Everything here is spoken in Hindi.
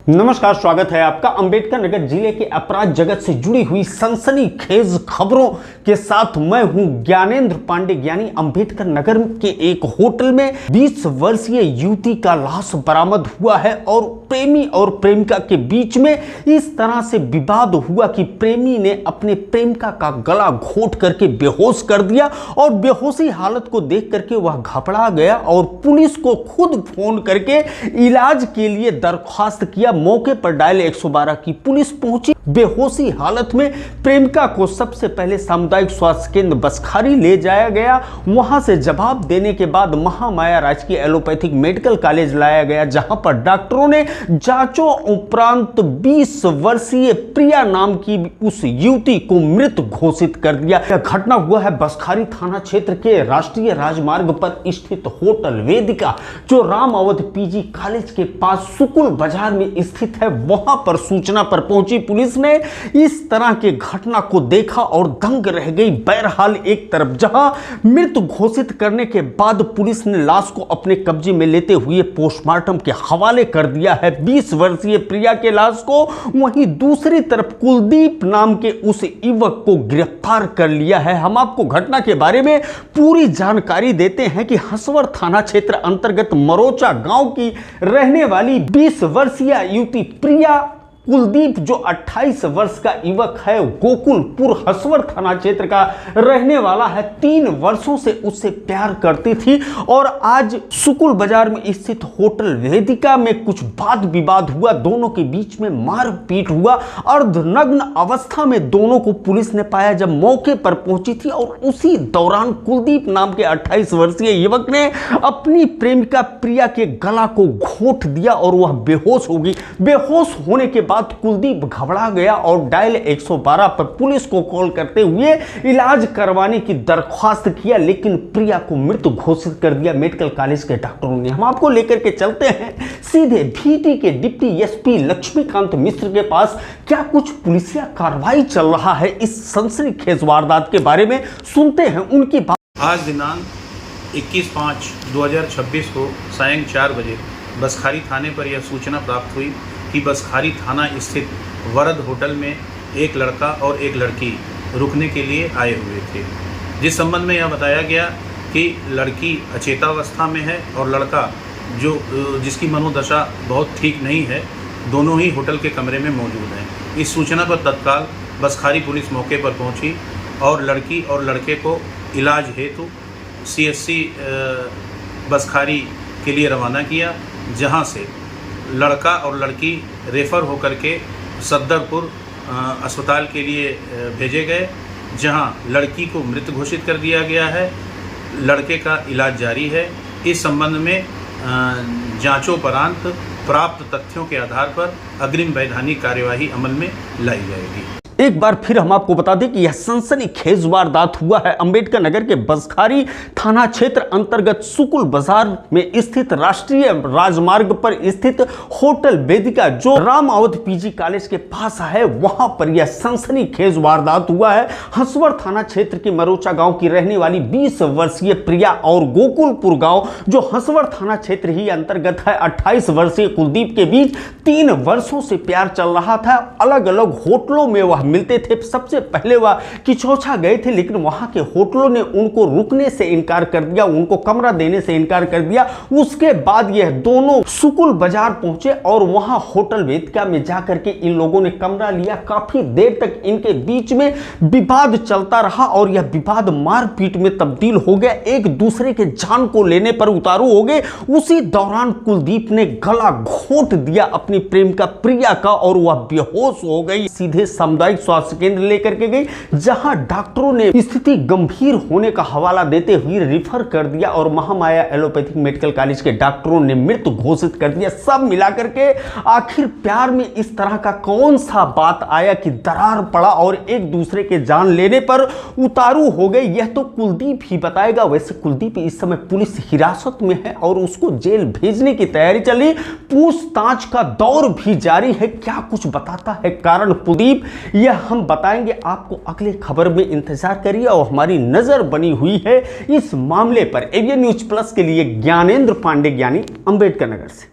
नमस्कार, स्वागत है आपका अंबेडकर नगर जिले के अपराध जगत से जुड़ी हुई सनसनीखेज खबरों के साथ। मैं हूं ज्ञानेंद्र पांडे। यानी अंबेडकर नगर के एक होटल में 20 वर्षीय युवती का लाश बरामद हुआ है और प्रेमी और प्रेमिका के बीच में इस तरह से विवाद हुआ कि प्रेमी ने अपने प्रेमिका का गला घोंट करके बेहोश कर दिया और बेहोशी हालत को देख करके वह घबरा गया और पुलिस को खुद फोन करके इलाज के लिए दरख्वास्त किया। मौके पर डायल 112 की पुलिस पहुंची। बेहोशी हालत में प्रेमिका को सबसे पहले सामुदायिक स्वास्थ्य केंद्र बसखारी ले जाया गया। वहां से जवाब देने के बाद महामाया राजकीय एलोपैथिक मेडिकल कॉलेज लाया गया, जहां पर डॉक्टरों ने जांचों उपरांत 20 वर्षीय प्रिया नाम की उस युवती को मृत घोषित कर दिया। यह घटना हुआ है बसखारी थाना क्षेत्र के राष्ट्रीय राजमार्ग पर स्थित होटल वेदिका, जो राम अवध पीजी कॉलेज के पास सुकुल बाजार में स्थित है। वहां पर सूचना पर पहुंची पुलिस ने इस तरह के घटना को देखा और दंग रह गई। बहरहाल एक तरफ जहां मृत घोषित करने के बाद पुलिस ने लाश को अपने कब्जे में लेते हुए पोस्टमार्टम के हवाले कर दिया है 20 वर्षीय प्रिया के लाश को, वहीं दूसरी तरफ कुलदीप नाम के उस युवक को गिरफ्तार कर लिया है। हम आपको घटना के बारे में पूरी जानकारी देते हैं कि हंसवर थाना क्षेत्र अंतर्गत मरोचा गांव की रहने वाली 20 वर्षीय युवती प्रिया कुलदीप, जो 28 वर्ष का युवक है, गोकुलपुर हंसवर थाना क्षेत्र का रहने वाला है, 3 वर्षों से उससे प्यार करती थी और आज सुकुल बाजार में स्थित होटल वेदिका में कुछ वाद विवाद हुआ। दोनों के बीच में मारपीट हुआ। अर्धनग्न अवस्था में दोनों को पुलिस ने पाया जब मौके पर पहुंची थी और उसी दौरान कुलदीप नाम के 28 वर्षीय युवक ने अपनी प्रेमिका प्रिया के गला को घोंट दिया और वह बेहोश हो गई। बेहोश होने के बाद कुलदीप घबरा गया और डायल 112 पर पुलिस को कॉल करते हुए इलाज करवाने की दरख्वास्त किया, लेकिन प्रिया को मृत घोषित कर दिया मेडिकल कॉलेज के डॉक्टरों ने। हम आपको लेकर के चलते हैं सीधे भीटी के डिप्टी एसपी लक्ष्मीकांत मिश्र के पास। क्या कुछ पुलिसिया कार्रवाई चल रहा है, इस सनसनीखेज वारदात के बारे में सुनते हैं उनकी बात। आज दिनांक 21/5/2026 को सायं 4 बजे बसखारी थाने पर यह सूचना प्राप्त हुई कि बसखारी थाना स्थित वरद होटल में एक लड़का और एक लड़की रुकने के लिए आए हुए थे, जिस संबंध में यह बताया गया कि लड़की अचेतावस्था में है और लड़का जिसकी मनोदशा बहुत ठीक नहीं है, दोनों ही होटल के कमरे में मौजूद हैं। इस सूचना पर तत्काल बसखारी पुलिस मौके पर पहुंची और लड़की और लड़के को इलाज हेतु CSC बसखारी के लिए रवाना किया, जहां से लड़का और लड़की रेफ़र होकर के सद्दरपुर अस्पताल के लिए भेजे गए, जहां लड़की को मृत घोषित कर दिया गया है। लड़के का इलाज जारी है। इस संबंध में जांचोपरांत प्राप्त तथ्यों के आधार पर अग्रिम वैधानिक कार्यवाही अमल में लाई जाएगी। एक बार फिर हम आपको बता दें कि यह सनसनीखेज वारदात हुआ है अंबेडकर नगर के बसखारी थाना क्षेत्र अंतर्गत सुकुल बाजार में स्थित राष्ट्रीय राजमार्ग पर स्थित होटल वेदिका, जो राम अवध पीजी कॉलेज के पास है, वहां पर यह सनसनीखेज वारदात हुआ है। हंसवर थाना क्षेत्र के मरोचा गांव की रहने वाली 20 वर्षीय प्रिया और गोकुलपुर गांव, जो हंसवर थाना क्षेत्र ही अंतर्गत है, 28 वर्षीय कुलदीप के बीच 3 वर्षों से प्यार चल रहा था। अलग अलग होटलों में वह मिलते थे। सबसे पहले वह किचौछा गए थे, लेकिन वहां के होटलों ने उनको रुकने से इनकार कर दिया, उनको कमरा देने से इनकार कर दिया। उसके बाद यह दोनों सुकुल बाजार पहुंचे और वहां होटल वेदिका में जाकर के इन लोगों ने कमरा लिया। काफी देर तक इनके बीच में विवाद चलता रहा और यह विवाद मारपीट में तब्दील हो गया। एक दूसरे के जान को लेने पर उतारू हो गए। उसी दौरान कुलदीप ने गला घोंट दिया अपनी प्रेमिका प्रिया का और वह बेहोश हो गई। सीधे सामुदायिक स्वास्थ्य केंद्र लेकर के गई, जहां डॉक्टरों ने स्थिति गंभीर होने का हवाला देते हुए रिफर कर दिया और महामाया एलोपैथिक मेडिकल कॉलेज के डॉक्टरों ने मृत घोषित कर दिया। सब मिलाकर के आखिर प्यार में इस तरह का कौन सा बात आया कि दरार पड़ा और एक दूसरे के जान लेने पर उतारू हो गए, यह तो कुलदीप ही बताएगा। वैसे कुलदीप इस समय पुलिस हिरासत में है और उसको जेल भेजने की तैयारी चली। पूछताछ का दौर भी जारी है। क्या कुछ बताता है कारण कुलदीप, यह हम बताएंगे आपको अगले खबर में। इंतजार करिए और हमारी नजर बनी हुई है इस मामले पर। एवीएन न्यूज प्लस के लिए ज्ञानेंद्र पांडे, ज्ञानी, अंबेडकर नगर से।